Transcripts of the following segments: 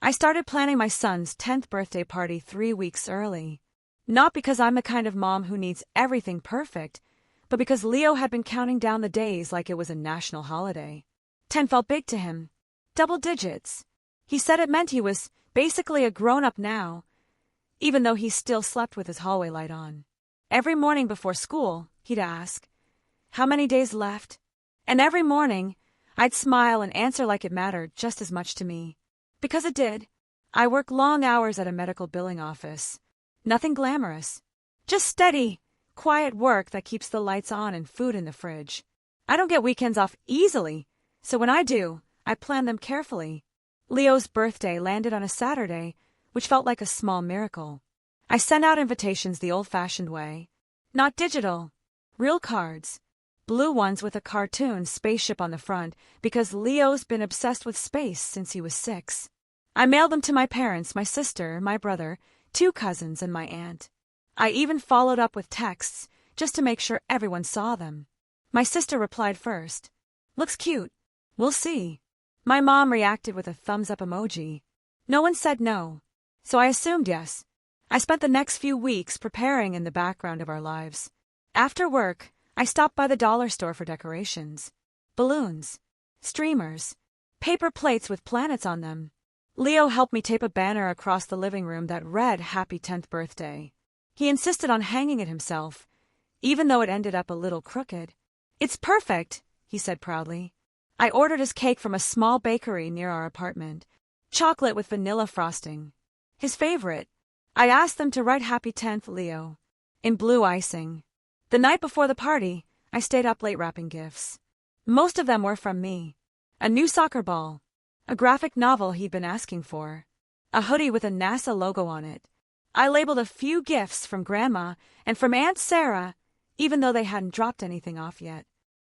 I started planning my son's 10th birthday party 3 weeks early. Not because I'm the kind of mom who needs everything perfect, but because Leo had been counting down the days like it was a national holiday. 10 felt big to him. Double digits. He said it meant he was basically a grown-up now, even though he still slept with his hallway light on. Every morning before school, he'd ask, "How many days left?" And every morning, I'd smile and answer like it mattered just as much to me. Because it did. I work long hours at a medical billing office. Nothing glamorous. Just steady, quiet work that keeps the lights on and food in the fridge. I don't get weekends off easily, so when I do, I plan them carefully. Leo's birthday landed on a Saturday, which felt like a small miracle. I sent out invitations the old-fashioned way. Not digital. Real cards. Blue ones with a cartoon spaceship on the front, because Leo's been obsessed with space since he was 6. I mailed them to my parents, my sister, my brother, 2 cousins, and my aunt. I even followed up with texts, just to make sure everyone saw them. My sister replied first. "Looks cute. We'll see." My mom reacted with a thumbs-up emoji. No one said no, so I assumed yes. I spent the next few weeks preparing in the background of our lives. After work, I stopped by the dollar store for decorations. Balloons, streamers, paper plates with planets on them. Leo helped me tape a banner across the living room that read "Happy 10th Birthday." He insisted on hanging it himself, even though it ended up a little crooked. "It's perfect," he said proudly. I ordered his cake from a small bakery near our apartment. Chocolate with vanilla frosting. His favorite. I asked them to write "Happy 10th, Leo" in blue icing. The night before the party, I stayed up late wrapping gifts. Most of them were from me. A new soccer ball. A graphic novel he'd been asking for. A hoodie with a NASA logo on it. I labeled a few gifts from Grandma and from Aunt Sarah, even though they hadn't dropped anything off yet.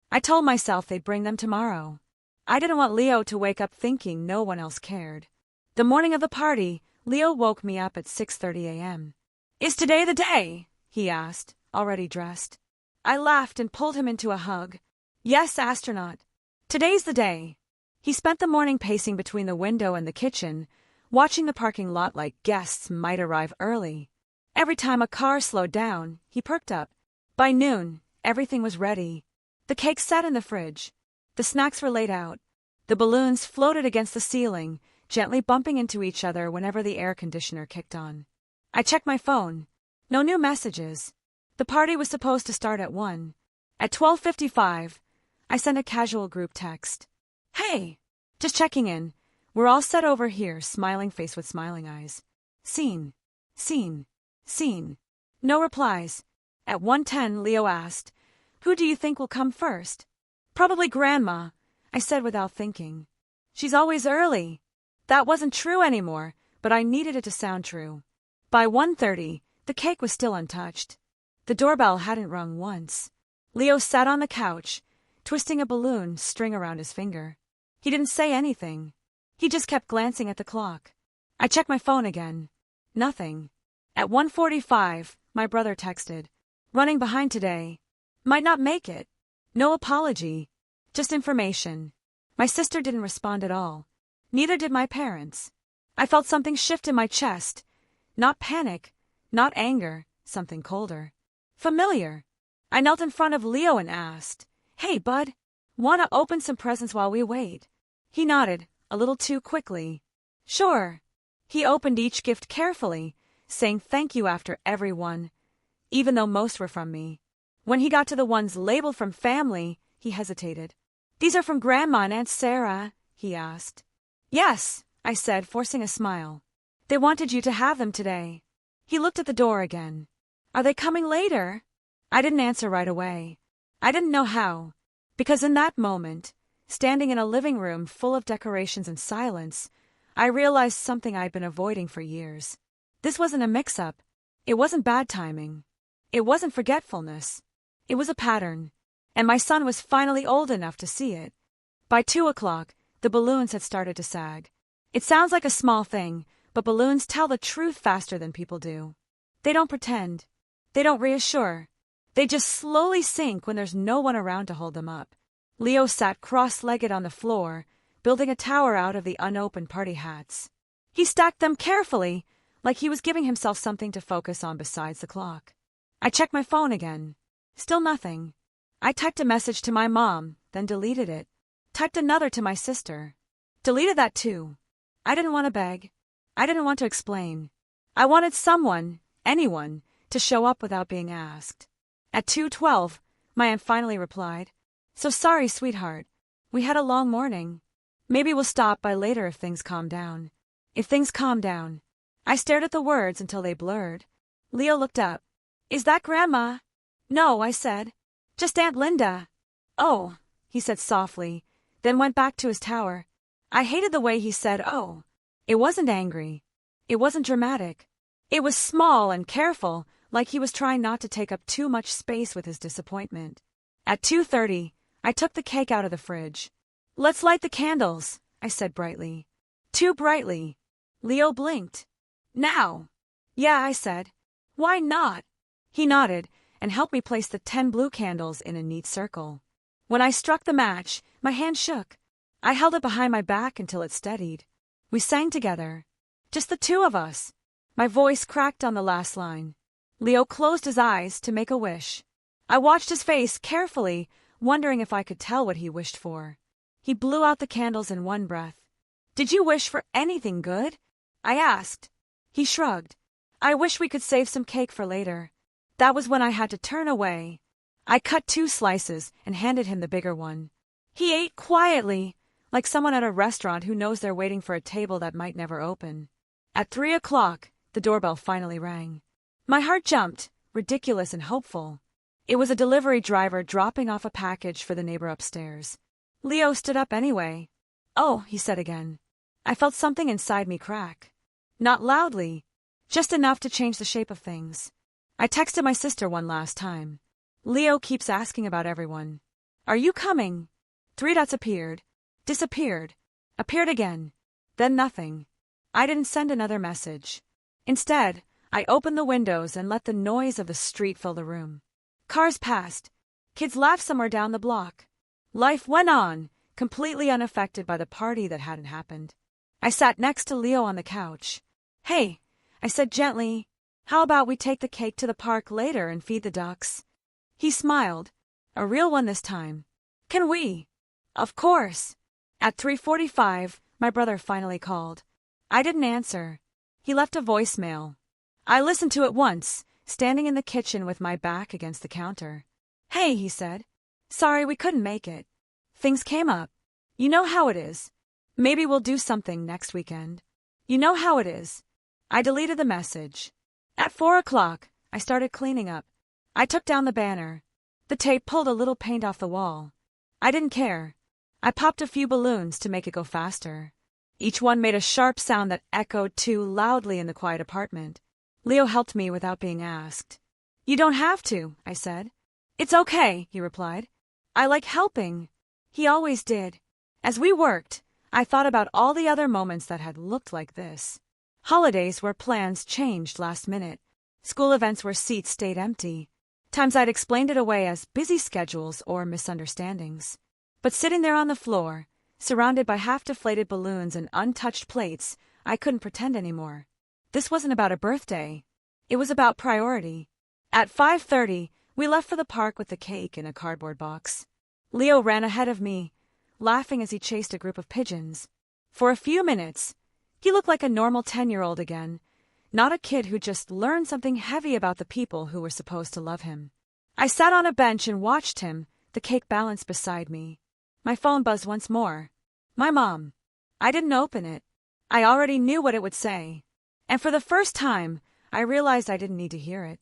I told myself they'd bring them tomorrow. I didn't want Leo to wake up thinking no one else cared. The morning of the party, Leo woke me up at 6:30 a.m. "Is today the day?" he asked, already dressed. I laughed and pulled him into a hug. "Yes, astronaut. Today's the day." He spent the morning pacing between the window and the kitchen, watching the parking lot like guests might arrive early. Every time a car slowed down, he perked up. By noon, everything was ready. The cake sat in the fridge. The snacks were laid out. The balloons floated against the ceiling, gently bumping into each other whenever the air conditioner kicked on. I checked my phone. No new messages. The party was supposed to start at 1. At 12:55, I sent a casual group text. "Hey, just checking in. We're all set over here," smiling face with smiling eyes. Seen. Seen. Seen. No replies. At 1:10, Leo asked, "Who do you think will come first?" "Probably Grandma," I said without thinking. "She's always early." That wasn't true anymore, but I needed it to sound true. By 1:30, the cake was still untouched. The doorbell hadn't rung once. Leo sat on the couch, twisting a balloon string around his finger. He didn't say anything. He just kept glancing at the clock. I checked my phone again. Nothing. At 1:45, my brother texted, "Running behind today. Might not make it." No apology. Just information. My sister didn't respond at all. Neither did my parents. I felt something shift in my chest. Not panic, not anger, something colder. Familiar. I knelt in front of Leo and asked, "Hey, bud, wanna open some presents while we wait?" He nodded, a little too quickly. "Sure." He opened each gift carefully, saying thank you after every one, even though most were from me. When he got to the ones labeled from family, he hesitated. "These are from Grandma and Aunt Sarah?" he asked. "Yes," I said, forcing a smile. "They wanted you to have them today." He looked at the door again. "Are they coming later?" I didn't answer right away. I didn't know how, because in that moment, standing in a living room full of decorations and silence, I realized something I'd been avoiding for years. This wasn't a mix-up. It wasn't bad timing. It wasn't forgetfulness. It was a pattern, and my son was finally old enough to see it. By 2 o'clock, the balloons had started to sag. It sounds like a small thing, but balloons tell the truth faster than people do. They don't pretend. They don't reassure. They just slowly sink when there's no one around to hold them up. Leo sat cross-legged on the floor, building a tower out of the unopened party hats. He stacked them carefully, like he was giving himself something to focus on besides the clock. I checked my phone again. Still nothing. I typed a message to my mom, then deleted it. Typed another to my sister. Deleted that too. I didn't want to beg. I didn't want to explain. I wanted someone, anyone, to show up without being asked. At 2:12, my aunt finally replied, "So sorry, sweetheart. We had a long morning. Maybe we'll stop by later if things calm down." If things calm down. I stared at the words until they blurred. Leo looked up. "Is that Grandma?" "No," I said. "Just Aunt Linda." "Oh," he said softly, then went back to his tower. I hated the way he said, "Oh." It wasn't angry. It wasn't dramatic. It was small and careful, like he was trying not to take up too much space with his disappointment. At 2:30, I took the cake out of the fridge. "Let's light the candles," I said brightly. Too brightly. Leo blinked. "Now?" "Yeah," I said. "Why not?" He nodded and helped me place the 10 blue candles in a neat circle. When I struck the match, my hand shook. I held it behind my back until it steadied. We sang together. Just the two of us. My voice cracked on the last line. Leo closed his eyes to make a wish. I watched his face carefully, wondering if I could tell what he wished for. He blew out the candles in one breath. "Did you wish for anything good?" I asked. He shrugged. "I wish we could save some cake for later." That was when I had to turn away. I cut 2 slices and handed him the bigger one. He ate quietly, like someone at a restaurant who knows they're waiting for a table that might never open. At 3 o'clock, the doorbell finally rang. My heart jumped, ridiculous and hopeful. It was a delivery driver dropping off a package for the neighbor upstairs. Leo stood up anyway. "Oh," he said again. I felt something inside me crack. Not loudly, just enough to change the shape of things. I texted my sister one last time. "Leo keeps asking about everyone. Are you coming?" 3 dots appeared, disappeared, appeared again, then nothing. I didn't send another message. Instead, I opened the windows and let the noise of the street fill the room. Cars passed. Kids laughed somewhere down the block. Life went on, completely unaffected by the party that hadn't happened. I sat next to Leo on the couch. "Hey," I said gently, "how about we take the cake to the park later and feed the ducks?" He smiled, a real one this time. "Can we?" "Of course." At 3:45, my brother finally called. I didn't answer. He left a voicemail. I listened to it once, standing in the kitchen with my back against the counter. "Hey," he said. "Sorry we couldn't make it. Things came up. You know how it is. Maybe we'll do something next weekend. You know how it is." I deleted the message. At 4 o'clock, I started cleaning up. I took down the banner. The tape pulled a little paint off the wall. I didn't care. I popped a few balloons to make it go faster. Each one made a sharp sound that echoed too loudly in the quiet apartment. Leo helped me without being asked. "You don't have to," I said. "It's okay," he replied. "I like helping." He always did. As we worked, I thought about all the other moments that had looked like this. Holidays where plans changed last minute. School events where seats stayed empty. Times I'd explained it away as busy schedules or misunderstandings. But sitting there on the floor, surrounded by half-deflated balloons and untouched plates, I couldn't pretend anymore. This wasn't about a birthday. It was about priority. At 5:30, we left for the park with the cake in a cardboard box. Leo ran ahead of me, laughing as he chased a group of pigeons. For a few minutes, he looked like a normal 10-year-old again, not a kid who just learned something heavy about the people who were supposed to love him. I sat on a bench and watched him, the cake balanced beside me. My phone buzzed once more. My mom. I didn't open it. I already knew what it would say. And for the first time, I realized I didn't need to hear it.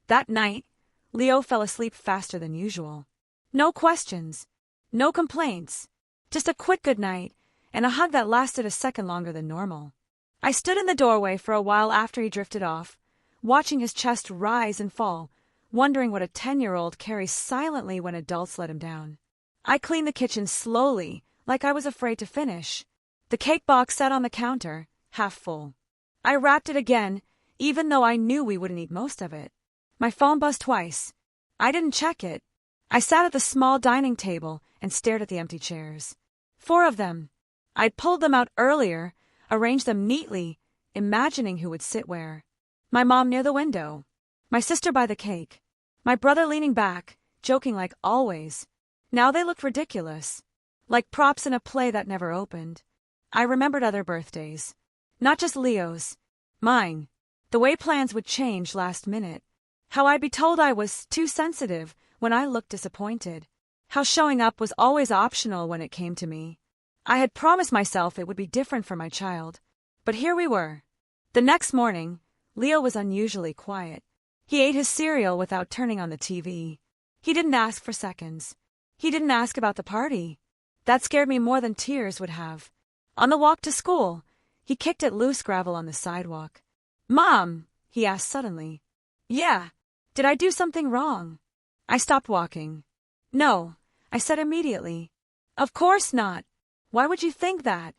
That night, Leo fell asleep faster than usual. No questions. No complaints. Just a quick goodnight and a hug that lasted a second longer than normal. I stood in the doorway for a while after he drifted off, watching his chest rise and fall, wondering what a 10-year-old carries silently when adults let him down. I cleaned the kitchen slowly, like I was afraid to finish. The cake box sat on the counter, half full. I wrapped it again, even though I knew we wouldn't eat most of it. My phone buzzed twice. I didn't check it. I sat at the small dining table and stared at the empty chairs. 4 of them. I'd pulled them out earlier, arranged them neatly, imagining who would sit where. My mom near the window. My sister by the cake. My brother leaning back, joking like always. Now they looked ridiculous. Like props in a play that never opened. I remembered other birthdays. Not just Leo's. Mine. The way plans would change last minute. How I'd be told I was too sensitive when I looked disappointed. How showing up was always optional when it came to me. I had promised myself it would be different for my child. But here we were. The next morning, Leo was unusually quiet. He ate his cereal without turning on the TV. He didn't ask for seconds. He didn't ask about the party. That scared me more than tears would have. On the walk to school, he kicked at loose gravel on the sidewalk. "Mom," he asked suddenly. "Yeah. Did I do something wrong?" I stopped walking. "No," I said immediately. "Of course not. Why would you think that?"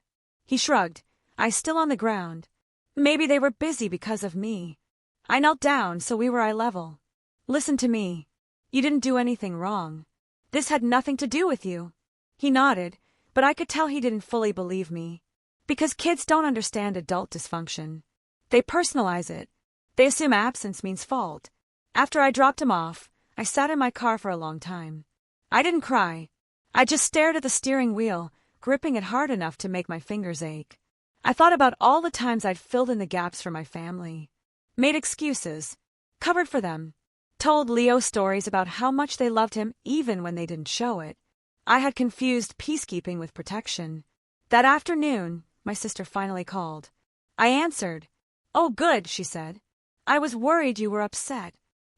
He shrugged, eyes still on the ground. "Maybe they were busy because of me." I knelt down so we were eye level. "Listen to me. You didn't do anything wrong. This had nothing to do with you." He nodded, but I could tell he didn't fully believe me. Because kids don't understand adult dysfunction. They personalize it. They assume absence means fault. After I dropped him off, I sat in my car for a long time. I didn't cry. I just stared at the steering wheel, gripping it hard enough to make my fingers ache. I thought about all the times I'd filled in the gaps for my family. Made excuses. Covered for them. Told Leo stories about how much they loved him even when they didn't show it. I had confused peacekeeping with protection. That afternoon, my sister finally called. I answered. "Oh, good," she said. "I was worried you were upset."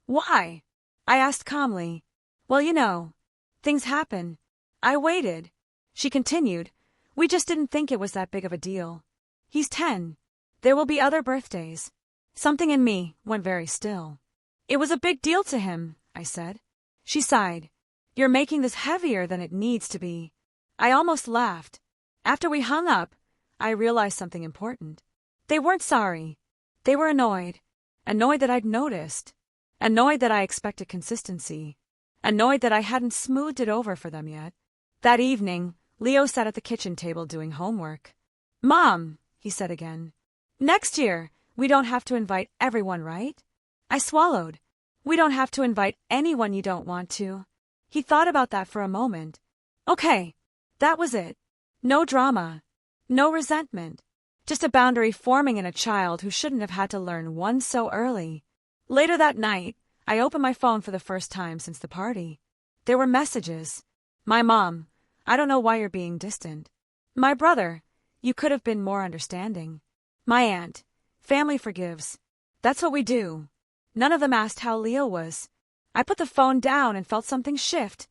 "Why?" I asked calmly. "Well, you know. Things happen." I waited. She continued. "We just didn't think it was that big of a deal. He's 10. There will be other birthdays." Something in me went very still. "It was a big deal to him," I said. She sighed. "You're making this heavier than it needs to be." I almost laughed. After we hung up, I realized something important. They weren't sorry. They were annoyed. Annoyed that I'd noticed. Annoyed that I expected consistency. Annoyed that I hadn't smoothed it over for them yet. That evening, Leo sat at the kitchen table doing homework. "Mom," he said again. "Next year, we don't have to invite everyone, right?" I swallowed. "We don't have to invite anyone you don't want to." He thought about that for a moment. Okay, that was it. No drama. No resentment. Just a boundary forming in a child who shouldn't have had to learn one so early. Later that night, I opened my phone for the first time since the party. There were messages. "My mom, I don't know why you're being distant." "My brother, you could have been more understanding." "My aunt, family forgives. That's what we do." None of them asked how Leo was. I put the phone down and felt something shift.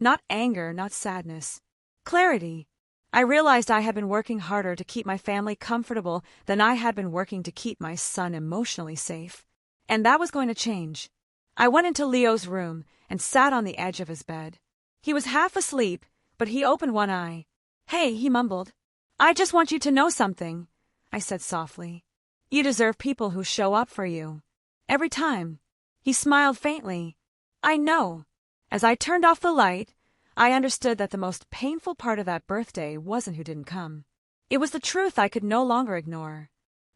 Not anger, not sadness. Clarity. I realized I had been working harder to keep my family comfortable than I had been working to keep my son emotionally safe. And that was going to change. I went into Leo's room and sat on the edge of his bed. He was half asleep, but he opened one eye. "Hey," he mumbled. "I just want you to know something," I said softly. "You deserve people who show up for you. Every time." He smiled faintly. "I know." As I turned off the light, I understood that the most painful part of that birthday wasn't who didn't come. It was the truth I could no longer ignore.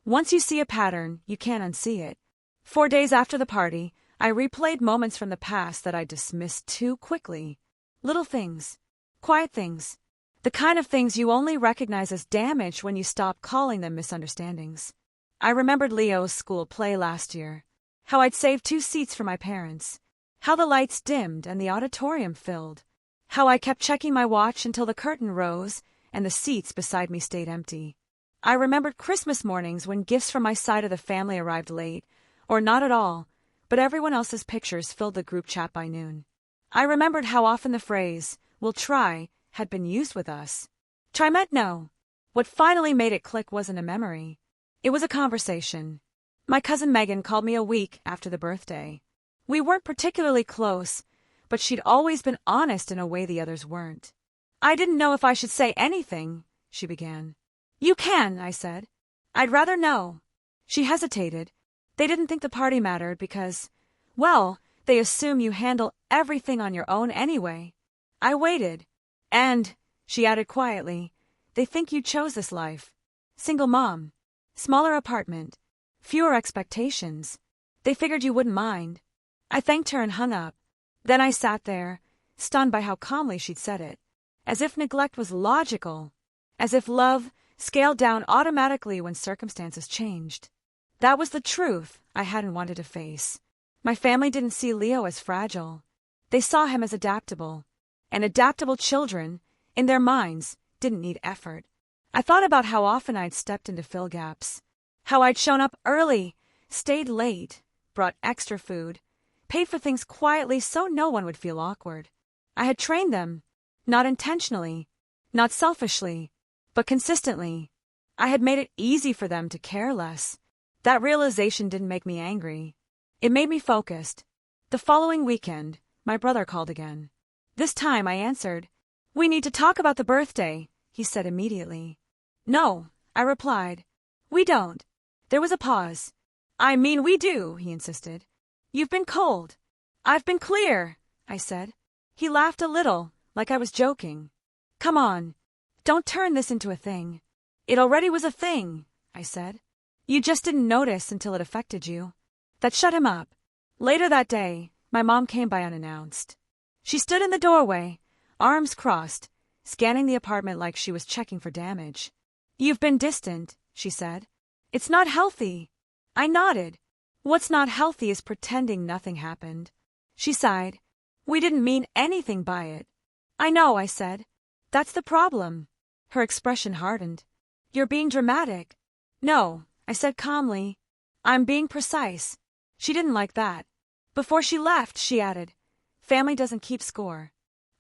Once you see a pattern, you can't unsee it. 4 days after the party, I replayed moments from the past that I dismissed too quickly. Little things. Quiet things. The kind of things you only recognize as damage when you stop calling them misunderstandings. I remembered Leo's school play last year. How I'd saved 2 seats for my parents. How the lights dimmed and the auditorium filled. How I kept checking my watch until the curtain rose and the seats beside me stayed empty. I remembered Christmas mornings when gifts from my side of the family arrived late, or not at all, but everyone else's pictures filled the group chat by noon. I remembered how often the phrase, "we'll try," had been used with us. Try meant no. What finally made it click wasn't a memory. It was a conversation. My cousin Megan called me a week after the birthday. We weren't particularly close, but she'd always been honest in a way the others weren't. "I didn't know if I should say anything," she began. "You can," I said. "I'd rather know." She hesitated. They didn't think the party mattered because, well, they assume you handle everything on your own anyway. I waited. "And," she added quietly, "they think you chose this life." Single mom. Smaller apartment. Fewer expectations. They figured you wouldn't mind. I thanked her and hung up. Then I sat there, stunned by how calmly she'd said it. As if neglect was logical. As if love scaled down automatically when circumstances changed. That was the truth I hadn't wanted to face. My family didn't see Leo as fragile. They saw him as adaptable. And adaptable children, in their minds, didn't need effort. I thought about how often I'd stepped in to fill gaps. How I'd shown up early, stayed late, brought extra food, paid for things quietly so no one would feel awkward. I had trained them, not intentionally, not selfishly, but consistently. I had made it easy for them to care less. That realization didn't make me angry. It made me focused. The following weekend, my brother called again. This time I answered. "We need to talk about the birthday," he said immediately. "No," I replied. "We don't." There was a pause. "I mean we do," he insisted. "You've been cold." "I've been clear," I said. He laughed a little, like I was joking. "Come on. Don't turn this into a thing." "It already was a thing," I said. "You just didn't notice until it affected you." That shut him up. Later that day, my mom came by unannounced. She stood in the doorway, arms crossed, scanning the apartment like she was checking for damage. "You've been distant," she said. "It's not healthy." I nodded. "What's not healthy is pretending nothing happened." She sighed. "We didn't mean anything by it." "I know," I said. "That's the problem." Her expression hardened. "You're being dramatic." "No," I said calmly. "I'm being precise." She didn't like that. Before she left, she added, "Family doesn't keep score."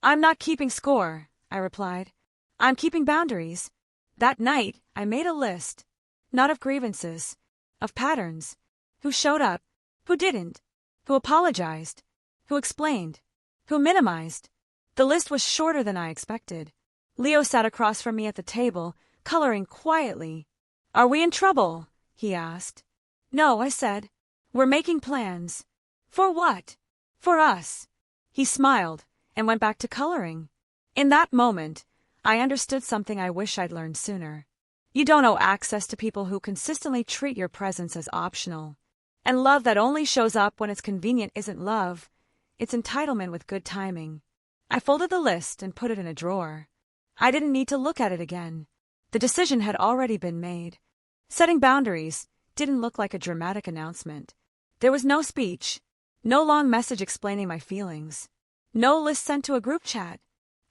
"I'm not keeping score," I replied. "I'm keeping boundaries." That night, I made a list. Not of grievances. Of patterns. Who showed up. Who didn't. Who apologized. Who explained. Who minimized. The list was shorter than I expected. Leo sat across from me at the table, coloring quietly. "Are we in trouble?" he asked. "No," I said. "We're making plans." "For what?" "For us." He smiled and went back to coloring. In that moment, I understood something I wish I'd learned sooner. You don't owe access to people who consistently treat your presence as optional. And love that only shows up when it's convenient isn't love. It's entitlement with good timing. I folded the list and put it in a drawer. I didn't need to look at it again. The decision had already been made. Setting boundaries didn't look like a dramatic announcement. There was no speech, no long message explaining my feelings, no list sent to a group chat.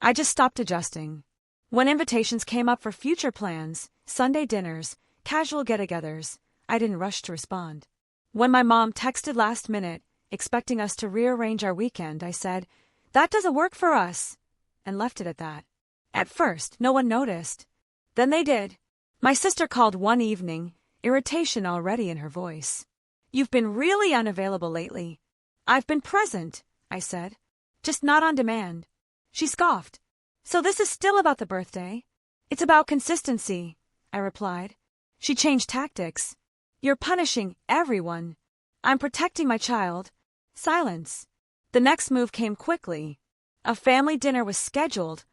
I just stopped adjusting. When invitations came up for future plans, Sunday dinners, casual get-togethers, I didn't rush to respond. When my mom texted last minute, expecting us to rearrange our weekend, I said, "That doesn't work for us," and left it at that. At first, no one noticed. Then they did. My sister called one evening, irritation already in her voice. "You've been really unavailable lately." "I've been present," I said. "Just not on demand." She scoffed. "So this is still about the birthday?" "It's about consistency," I replied. She changed tactics. "You're punishing everyone." "I'm protecting my child." Silence. The next move came quickly. A family dinner was scheduled,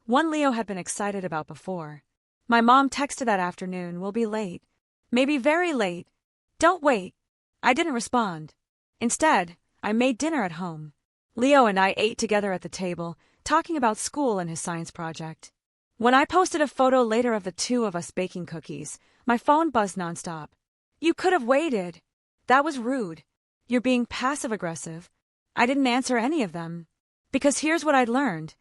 one Leo had been excited about before. My mom texted that afternoon, "We'll be late. Maybe very late. Don't wait." I didn't respond. Instead, I made dinner at home. Leo and I ate together at the table, talking about school and his science project. When I posted a photo later of the two of us baking cookies, my phone buzzed nonstop. "You could have waited." "That was rude." "You're being passive-aggressive." I didn't answer any of them. Because here's what I'd learned.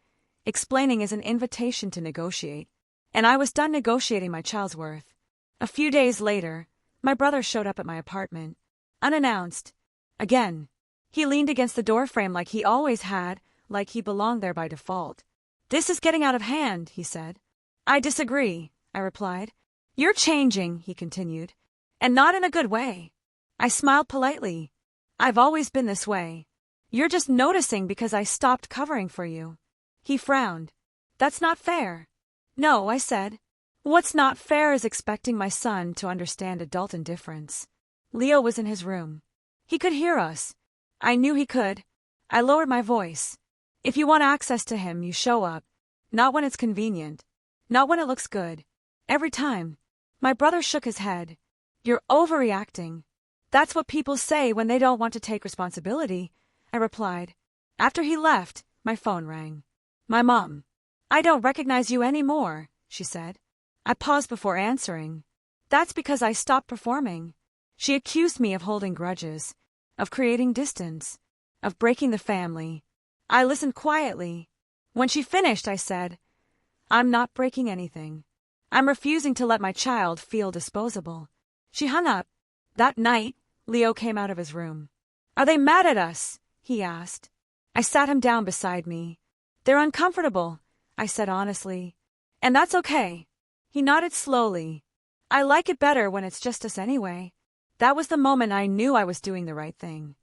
Explaining is an invitation to negotiate. And I was done negotiating my child's worth. A few days later, my brother showed up at my apartment. Unannounced. Again. He leaned against the doorframe like he always had, like he belonged there by default. "This is getting out of hand," he said. "I disagree," I replied. "You're changing," he continued. "And not in a good way." I smiled politely. "I've always been this way. You're just noticing because I stopped covering for you." He frowned. "That's not fair." "No," I said. "What's not fair is expecting my son to understand adult indifference." Leo was in his room. He could hear us. I knew he could. I lowered my voice. "If you want access to him, you show up. Not when it's convenient. Not when it looks good. Every time. My brother shook his head. You're overreacting. That's what people say when they don't want to take responsibility, I replied. After he left, my phone rang. My mom. I don't recognize you anymore, she said. I paused before answering. That's because I stopped performing. She accused me of holding grudges, of creating distance, of breaking the family. I listened quietly. When she finished, I said, I'm not breaking anything. I'm refusing to let my child feel disposable. She hung up. That night, Leo came out of his room. Are they mad at us? He asked. I sat him down beside me. They're uncomfortable, I said honestly. And that's okay. He nodded slowly. I like it better when it's just us anyway. That was the moment I knew I was doing the right thing.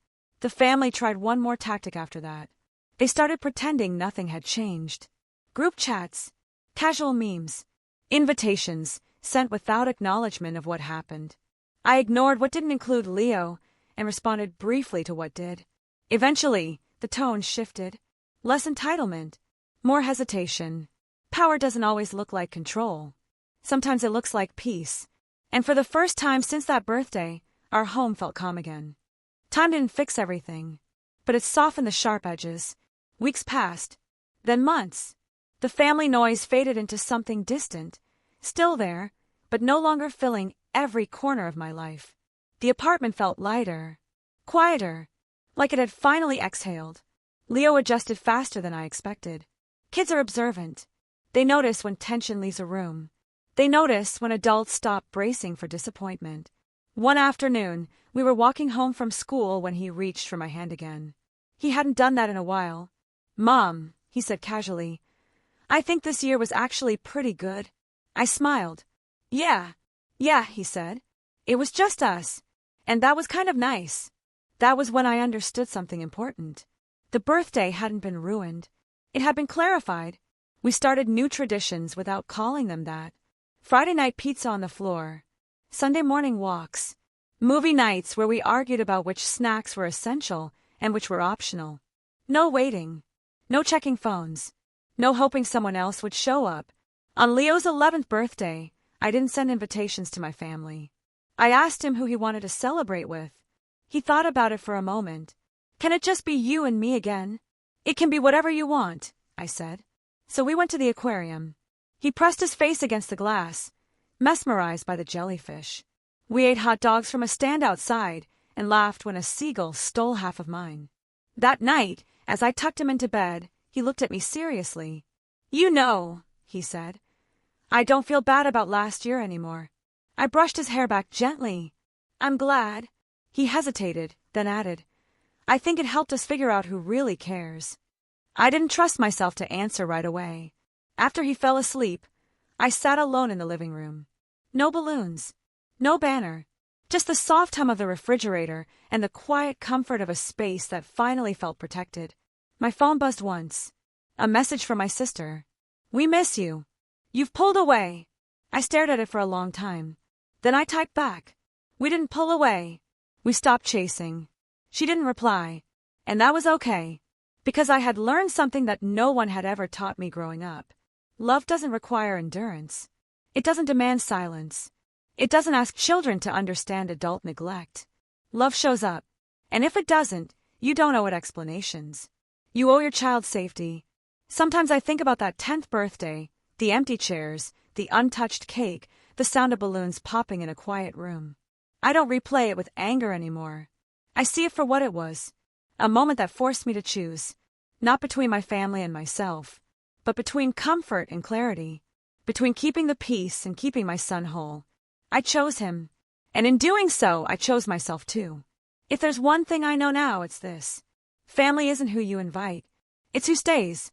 The family tried one more tactic after that. They started pretending nothing had changed. Group chats, casual memes, invitations sent without acknowledgement of what happened. I ignored what didn't include Leo and responded briefly to what did. Eventually, the tone shifted. Less entitlement, more hesitation. Power doesn't always look like control. Sometimes it looks like peace. And for the first time since that birthday, our home felt calm again. Time didn't fix everything, but it softened the sharp edges. Weeks passed, then months. The family noise faded into something distant, still there, but no longer filling every corner of my life. The apartment felt lighter, quieter, like it had finally exhaled. Leo adjusted faster than I expected. Kids are observant. They notice when tension leaves a room. They notice when adults stop bracing for disappointment. One afternoon, we were walking home from school when he reached for my hand again. He hadn't done that in a while. Mom, he said casually, I think this year was actually pretty good. I smiled. Yeah, he said. It was just us. And that was kind of nice. That was when I understood something important. The birthday hadn't been ruined. It had been clarified. We started new traditions without calling them that. Friday night pizza on the floor. Sunday morning walks. Movie nights where we argued about which snacks were essential and which were optional. No waiting. No checking phones. No hoping someone else would show up. On Leo's 11th birthday, I didn't send invitations to my family. I asked him who he wanted to celebrate with. He thought about it for a moment. Can it just be you and me again? It can be whatever you want, I said. So we went to the aquarium. He pressed his face against the glass, mesmerized by the jellyfish. We ate hot dogs from a stand outside and laughed when a seagull stole half of mine. That night, as I tucked him into bed, he looked at me seriously. You know, he said, I don't feel bad about last year anymore. I brushed his hair back gently. I'm glad. He hesitated, then added, I think it helped us figure out who really cares. I didn't trust myself to answer right away. After he fell asleep, I sat alone in the living room. No balloons, no banner, just the soft hum of the refrigerator and the quiet comfort of a space that finally felt protected. My phone buzzed once. A message from my sister. We miss you. You've pulled away. I stared at it for a long time. Then I typed back. We didn't pull away. We stopped chasing. She didn't reply. And that was okay. Because I had learned something that no one had ever taught me growing up. Love doesn't require endurance. It doesn't demand silence. It doesn't ask children to understand adult neglect. Love shows up. And if it doesn't, you don't owe it explanations. You owe your child safety. Sometimes I think about that 10th birthday, the empty chairs, the untouched cake, the sound of balloons popping in a quiet room. I don't replay it with anger anymore. I see it for what it was. A moment that forced me to choose. Not between my family and myself, but between comfort and clarity. Between keeping the peace and keeping my son whole. I chose him. And in doing so, I chose myself too. If there's one thing I know now, it's this. Family isn't who you invite. It's who stays,